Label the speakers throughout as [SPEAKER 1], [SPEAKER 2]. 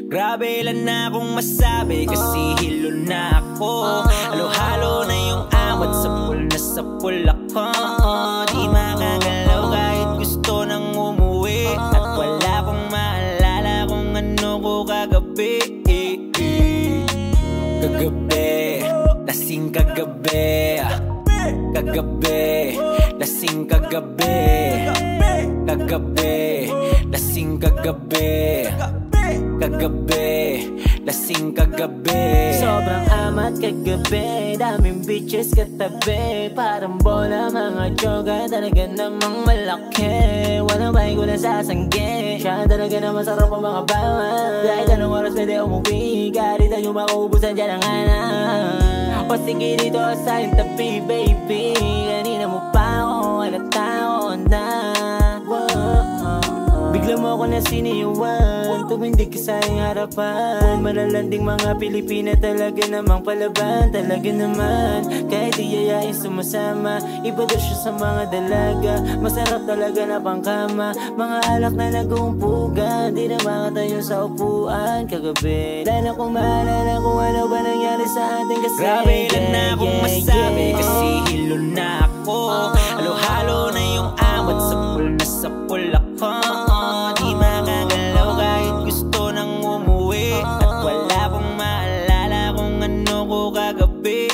[SPEAKER 1] Grabe lang na akong masabi kasi hilo na ako. Halo-halo na yung awat, sa pool ako. Di makagalaw kahit gusto nang umuwi. At wala akong maalala kung ano ko kagabi. Kagabi, lasing kagabi. Kagabi, lasing kagabi. Kagabi, lasing kagabi. Kagabi, lasing kagabi.
[SPEAKER 2] Sobrang amat kagabi, daming bitches katabi. Parang bola mga joga, talaga namang malaki. Walang bahay ko na sasangge. Siya talaga naman sarap ang mga bawal. Kahit anong oras pwede umuwi, kahit tayo mauubusan dyan ang anak. O sige dito sa yung tabi baby. Kanina mo pa ako, tao na. Bigla mo ako na siniwan, tumindig ka sa iyong harapan. Malalanding mga Pilipina, talaga namang palaban. Talaga naman, kahit iyayain sumasama. Iba daw siya sa mga dalaga, masarap talaga na pangkama. Mga alak na nag-uumpugan, di na makatayo sa upuan. Kagabi, lalo kong maalala kung ano ba nangyari sa atin kasi
[SPEAKER 1] grabe lang na akong masabi kasi hilo na ako. Halo-halo na yung awat, sa pool ako. Di makagalaw kahit gusto nang umuwi. At wala akong maalala kung ano ko kagabi.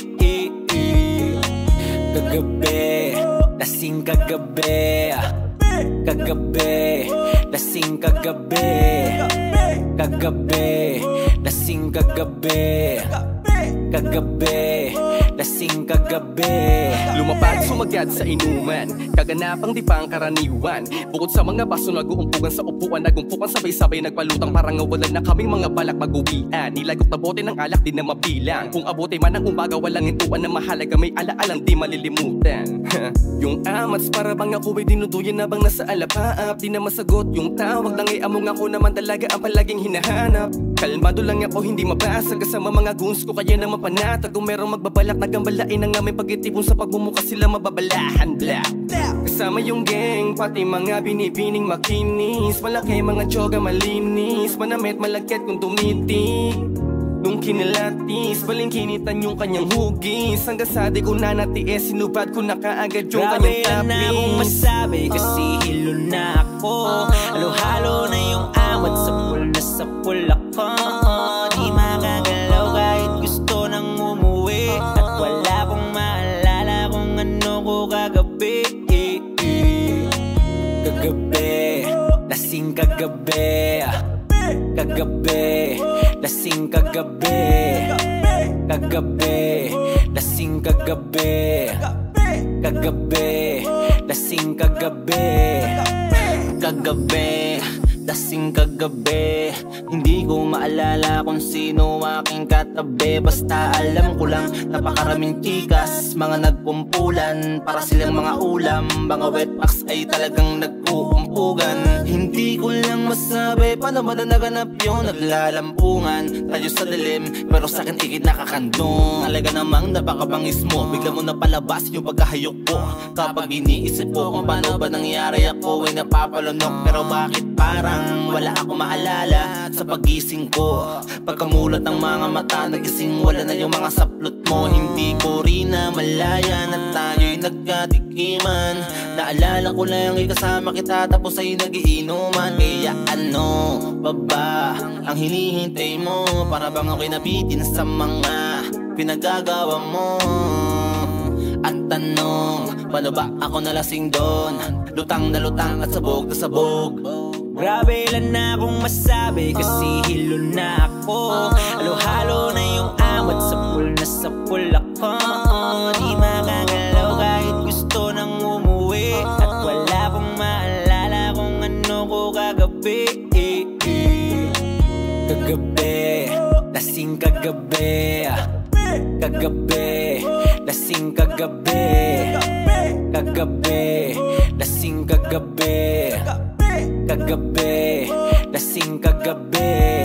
[SPEAKER 1] Kagabi, lasing kagabi. Kagabi, lasing kagabi. Kagabi, lasing kagabi. Kagabi, lasing kagabi.
[SPEAKER 3] Lumapag sumagad sa inuman, kaganapang di pa ang karaniwan. Bukod sa mga baso nag-uumpugan sa upuan, nagumpukan sabay-sabay nagpalutang parang nawalan na kaming mga balak mag-uwian. Nilagot na bote ng alak di na mabilang. Kung abote man ang umaga walang hintuan na mahalaga, may alaalang di malilimutan. Yung amats para bang ako ay dinuduyan na bang nasa alapaap. Di na masagot yung tawag lang ay among ako naman talaga ang palaging hinahanap. Kalmado lang ako hindi mabasa kasama mga goons ko kaya naman panatag. Kung merong magbabalak nagambalain ang aming pag-itipon sa pagbumuka sila mababalahan bla. Kasama yung gang pati mga binibining makinis. Malaki mga tsoga malinis, manamit malagkat kung tumitig. Nung kinilatis, balingkinitan yung kanyang hugis. Hanggang sa di ko na natiis, sinubad ko na kaagad yung kanyang tapis.
[SPEAKER 1] Grabe lang na akong masabi kasi hilo na ako. Halo-halo na yung awat, sa pool ako. Di makagalaw kahit gusto nang umuwi. At wala akong maalala kung ano ko kagabi. Kagabi, lasing kagabi. Kagabi, lasing kagabi. Kagabi, lasing kagabi. Kagabi, lasing kagabi. Kagabi, lasing kagabi. Hindi ko maalala kung sino aking katabi. Basta alam ko lang napakaraming tikas, mga nagpumpulan para silang mga ulam. Mga wetpacks ay talagang nagkukumpugan. Hindi ko lang masabi paano ba na naganap yun. Naglalampungan tayo sa dilim, pero sa'kin ikit nakakandong. Talaga namang napakabangis mo, bigla mo na palabas yung pagkahayok ko. Kapag iniisip ko kung paano ba nangyari, ako ay napapalunok. Pero bakit parang wala akong maalala sa pagising ko? Pagkamulat ng mga mata, nagising wala na yung mga saplot mo. Hindi ko rin na malaya na tayo'y nagkatikiman. Naalala ko lang ikasama kita tapos ay nagiinuman. Kaya ano pa ba ang hinihintay mo? Para bang ako'y nabitin sa mga pinagagawa mo? At tanong, paano ba ako nalasing doon? Lutang na lutang at sabog na sabog. Grabe lang na akong masabi kasi hilo na ako. Halo-halo na yung awat, sa pool ako. Di makagalaw kahit gusto nang umuwi. At wala akong maalala kung ano ko kagabi. Kagabi, lasing kagabi. Kagabi, lasing kagabi. Kagabi, lasing kagabi. Kagabi, lasing kagabi.